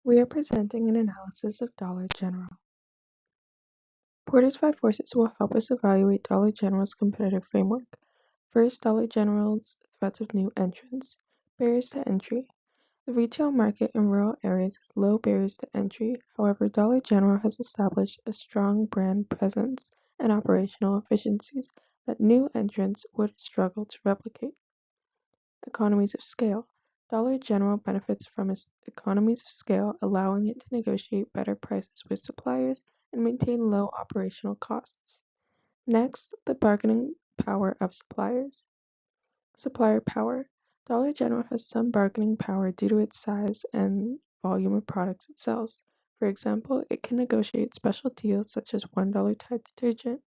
We are presenting an analysis of Dollar General. Porter's 5 forces will help us evaluate Dollar General's competitive framework. First, Dollar General's threats of new entrants. Barriers to entry. The retail market in rural areas has low barriers to entry. However, Dollar General has established a strong brand presence and operational efficiencies that new entrants would struggle to replicate. Economies of scale. Dollar General benefits from its economies of scale, allowing it to negotiate better prices with suppliers and maintain low operational costs. Next, the bargaining power of suppliers. Supplier power. Dollar General has some bargaining power due to its size and volume of products it sells. For example, it can negotiate special deals such as $1 Tide detergent.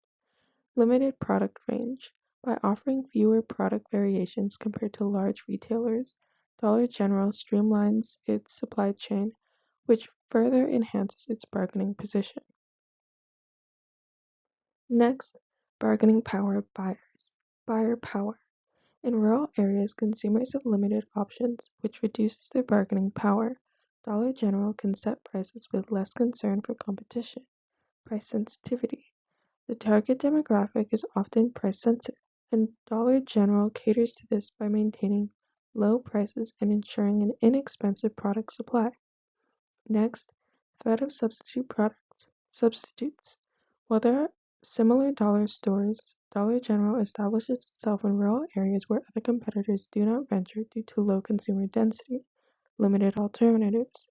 Limited product range. By offering fewer product variations compared to large retailers, Dollar General streamlines its supply chain, which further enhances its bargaining position. Next, bargaining power of buyers. Buyer power. In rural areas, consumers have limited options, which reduces their bargaining power. Dollar General can set prices with less concern for competition. Price sensitivity. The target demographic is often price sensitive, and Dollar General caters to this by maintaining low prices and ensuring an inexpensive product supply. Next, threat of substitute products. Substitutes. While there are similar dollar stores, Dollar General establishes itself in rural areas where other competitors do not venture due to low consumer density, limited alternatives.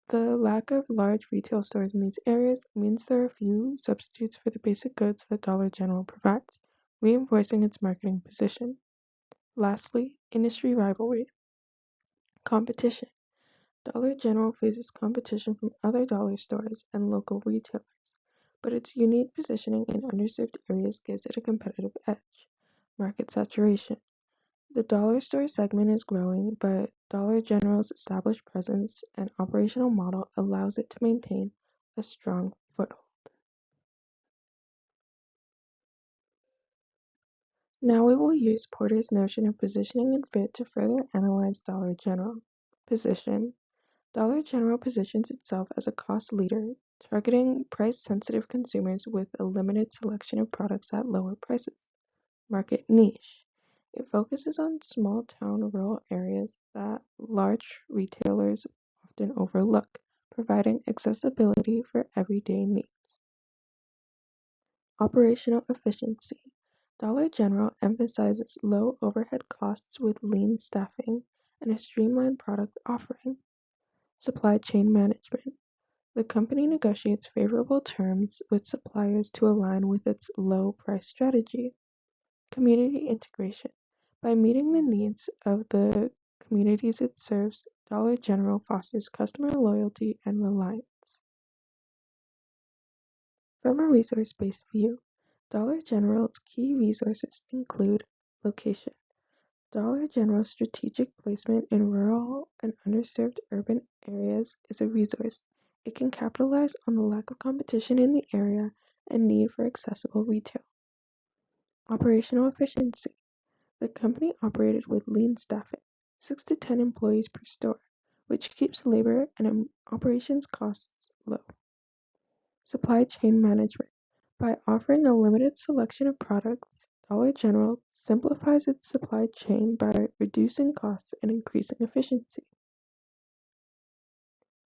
The lack of large retail stores in these areas means there are few substitutes for the basic goods that Dollar General provides, reinforcing its marketing position. Lastly, industry rivalry. Competition. Dollar General faces competition from other dollar stores and local retailers, but its unique positioning in underserved areas gives it a competitive edge. Market saturation. The dollar store segment is growing, but Dollar General's established presence and operational model allows it to maintain a strong foothold. Now we will use Porter's notion of positioning and fit to further analyze Dollar General. Position. Dollar General positions itself as a cost leader, targeting price-sensitive consumers with a limited selection of products at lower prices. Market niche. It focuses on small-town rural areas that large retailers often overlook, providing accessibility for everyday needs. Operational efficiency. Dollar General emphasizes low overhead costs with lean staffing and a streamlined product offering. Supply chain management. The company negotiates favorable terms with suppliers to align with its low price strategy. Community integration. By meeting the needs of the communities it serves, Dollar General fosters customer loyalty and reliance. From a resource-based view, Dollar General's key resources include location. Dollar General's strategic placement in rural and underserved urban areas is a resource. It can capitalize on the lack of competition in the area and need for accessible retail. Operational efficiency. The company operated with lean staffing, 6 to 10 employees per store, which keeps labor and operations costs low. Supply chain management. By offering a limited selection of products, Dollar General simplifies its supply chain by reducing costs and increasing efficiency.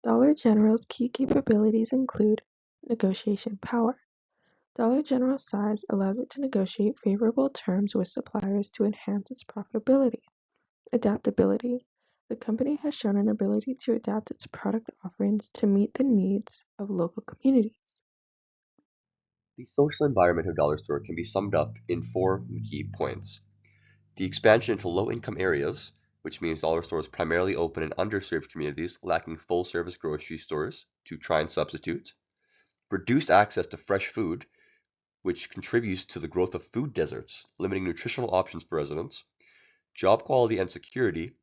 Dollar General's key capabilities include negotiation power. Dollar General's size allows it to negotiate favorable terms with suppliers to enhance its profitability. Adaptability. The company has shown an ability to adapt its product offerings to meet the needs of local communities. The social environment of Dollar Store can be summed up in 4 key points. The expansion into low-income areas, which means Dollar Store is primarily open in underserved communities lacking full-service grocery stores to try and substitute. Reduced access to fresh food, which contributes to the growth of food deserts, limiting nutritional options for residents. Job quality and security,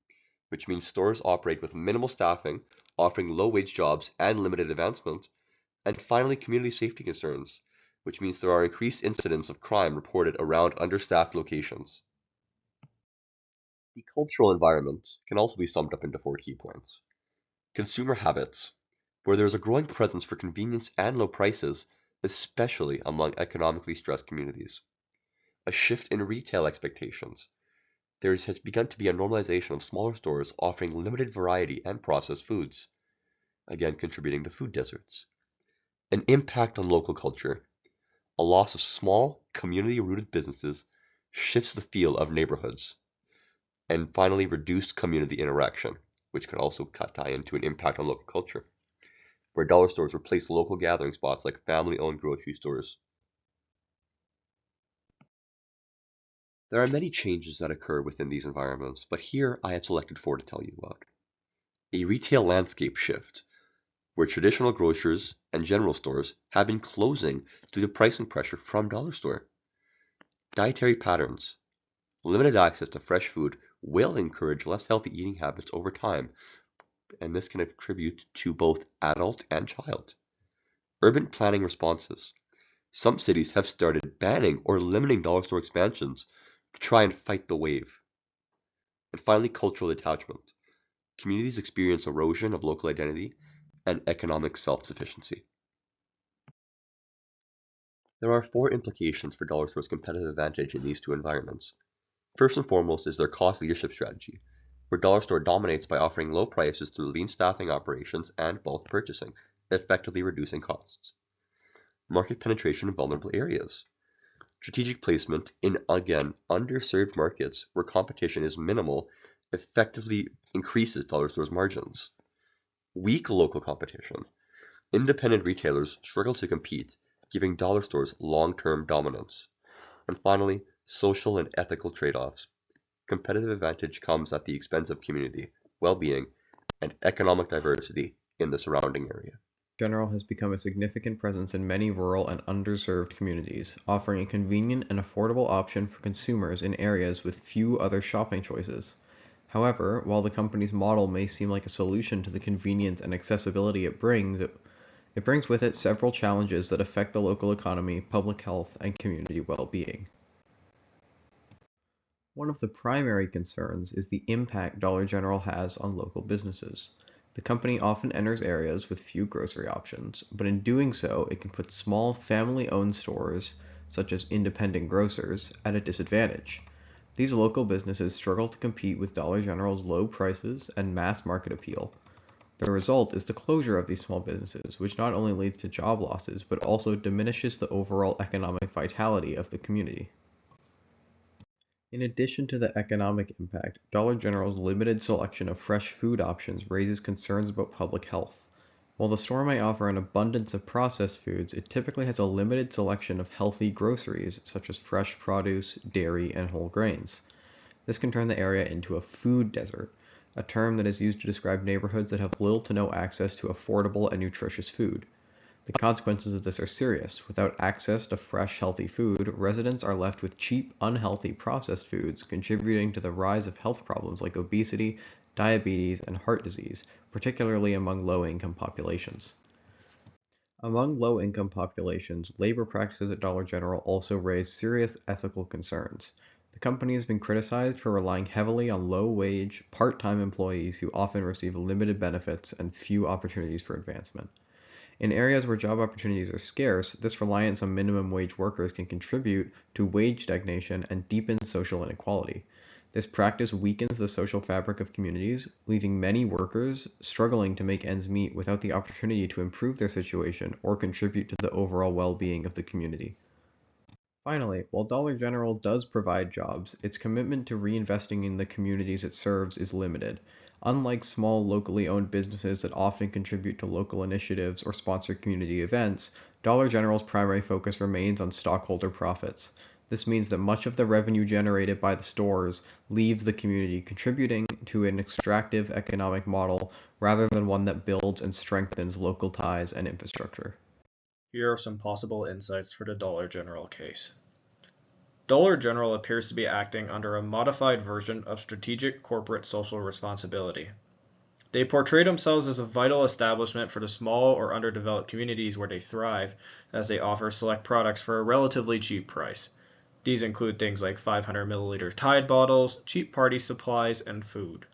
which means stores operate with minimal staffing, offering low-wage jobs and limited advancement. And finally, community safety concerns, which means there are increased incidents of crime reported around understaffed locations. The cultural environment can also be summed up into 4 key points. Consumer habits, where there is a growing presence for convenience and low prices, especially among economically stressed communities. A shift in retail expectations. There has begun to be a normalization of smaller stores offering limited variety and processed foods, again contributing to food deserts. An impact on local culture. A loss of small, community-rooted businesses shifts the feel of neighborhoods. And finally, reduced community interaction, which could also tie into an impact on local culture, where dollar stores replace local gathering spots like family-owned grocery stores. There are many changes that occur within these environments, but here I have selected four to tell you about. A retail landscape shift, where traditional grocers and general stores have been closing due to pricing pressure from dollar store. Dietary patterns. Limited access to fresh food will encourage less healthy eating habits over time, and this can attribute to both adult and child. Urban planning responses. Some cities have started banning or limiting dollar store expansions to try and fight the wave. And finally, cultural detachment. Communities experience erosion of local identity and economic self-sufficiency. There are four implications for dollar stores' competitive advantage in these two environments. First and foremost is their cost leadership strategy, where dollar store dominates by offering low prices through lean staffing operations and bulk purchasing, effectively reducing costs. Market penetration in vulnerable areas. Strategic placement in, again, underserved markets where competition is minimal effectively increases dollar stores' margins. Weak local competition. Independent retailers struggle to compete, giving dollar stores long-term dominance. And finally, social and ethical trade-offs. Competitive advantage comes at the expense of community, well-being, and economic diversity in the surrounding area. General has become a significant presence in many rural and underserved communities, offering a convenient and affordable option for consumers in areas with few other shopping choices. However, while the company's model may seem like a solution to the convenience and accessibility it brings with it several challenges that affect the local economy, public health, and community well-being. One of the primary concerns is the impact Dollar General has on local businesses. The company often enters areas with few grocery options, but in doing so, it can put small family-owned stores, such as independent grocers, at a disadvantage. These local businesses struggle to compete with Dollar General's low prices and mass market appeal. The result is the closure of these small businesses, which not only leads to job losses, but also diminishes the overall economic vitality of the community. In addition to the economic impact, Dollar General's limited selection of fresh food options raises concerns about public health. While the store may offer an abundance of processed foods, it typically has a limited selection of healthy groceries such as fresh produce, dairy, and whole grains. This can turn the area into a food desert, a term that is used to describe neighborhoods that have little to no access to affordable and nutritious food. The consequences of this are serious. Without access to fresh, healthy food, residents are left with cheap, unhealthy processed foods, contributing to the rise of health problems like obesity, diabetes, and heart disease, particularly among low-income populations. Among low-income populations, labor practices at Dollar General also raise serious ethical concerns. The company has been criticized for relying heavily on low-wage, part-time employees who often receive limited benefits and few opportunities for advancement. In areas where job opportunities are scarce, this reliance on minimum wage workers can contribute to wage stagnation and deepen social inequality. This practice weakens the social fabric of communities, leaving many workers struggling to make ends meet without the opportunity to improve their situation or contribute to the overall well-being of the community. Finally, while Dollar General does provide jobs, its commitment to reinvesting in the communities it serves is limited. Unlike small locally owned businesses that often contribute to local initiatives or sponsor community events, Dollar General's primary focus remains on stockholder profits. This means that much of the revenue generated by the stores leaves the community, contributing to an extractive economic model rather than one that builds and strengthens local ties and infrastructure. Here are some possible insights for the Dollar General case. Dollar General appears to be acting under a modified version of strategic corporate social responsibility. They portray themselves as a vital establishment for the small or underdeveloped communities where they thrive, as they offer select products for a relatively cheap price. These include things like 500 milliliter Tide bottles, cheap party supplies, and food.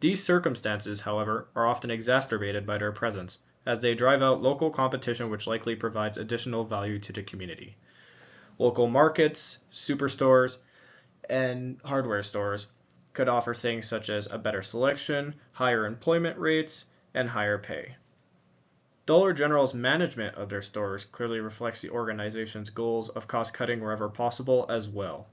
These circumstances, however, are often exacerbated by their presence, as they drive out local competition which likely provides additional value to the community. Local markets, superstores, and hardware stores could offer things such as a better selection, higher employment rates, and higher pay. Dollar General's management of their stores clearly reflects the organization's goals of cost cutting wherever possible as well.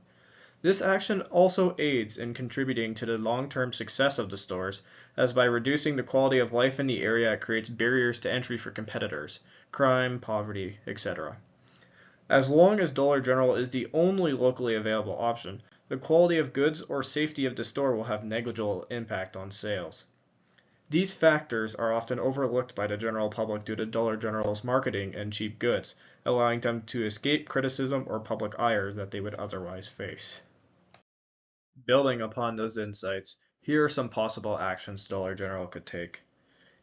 This action also aids in contributing to the long-term success of the stores, as by reducing the quality of life in the area it creates barriers to entry for competitors, crime, poverty, etc. As long as Dollar General is the only locally available option, the quality of goods or safety of the store will have negligible impact on sales. These factors are often overlooked by the general public due to Dollar General's marketing and cheap goods, allowing them to escape criticism or public ire that they would otherwise face. Building upon those insights, here are some possible actions Dollar General could take.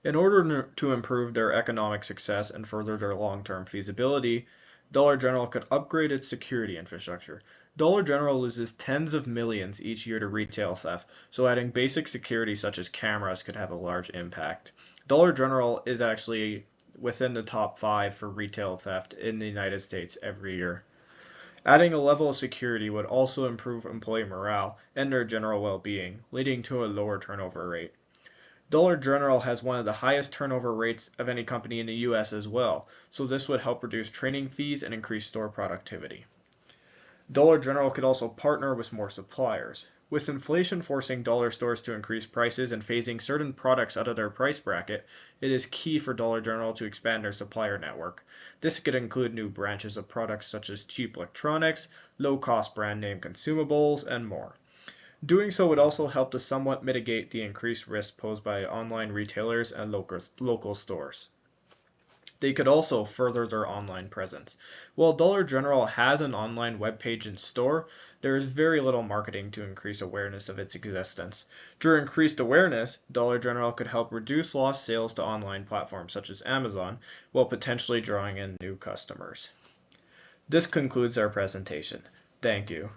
In order to improve their economic success and further their long-term feasibility, Dollar General could upgrade its security infrastructure. Dollar General loses tens of millions each year to retail theft, so adding basic security such as cameras could have a large impact. Dollar General is actually within the top 5 for retail theft in the United States every year. Adding a level of security would also improve employee morale and their general well-being, leading to a lower turnover rate. Dollar General has one of the highest turnover rates of any company in the US as well, so this would help reduce training fees and increase store productivity. Dollar General could also partner with more suppliers. With inflation forcing dollar stores to increase prices and phasing certain products out of their price bracket, it is key for Dollar General to expand their supplier network. This could include new branches of products such as cheap electronics, low-cost brand name consumables, and more. Doing so would also help to somewhat mitigate the increased risk posed by online retailers and local stores. They could also further their online presence. While Dollar General has an online webpage and store, there is very little marketing to increase awareness of its existence. Through increased awareness, Dollar General could help reduce lost sales to online platforms such as Amazon, while potentially drawing in new customers. This concludes our presentation. Thank you.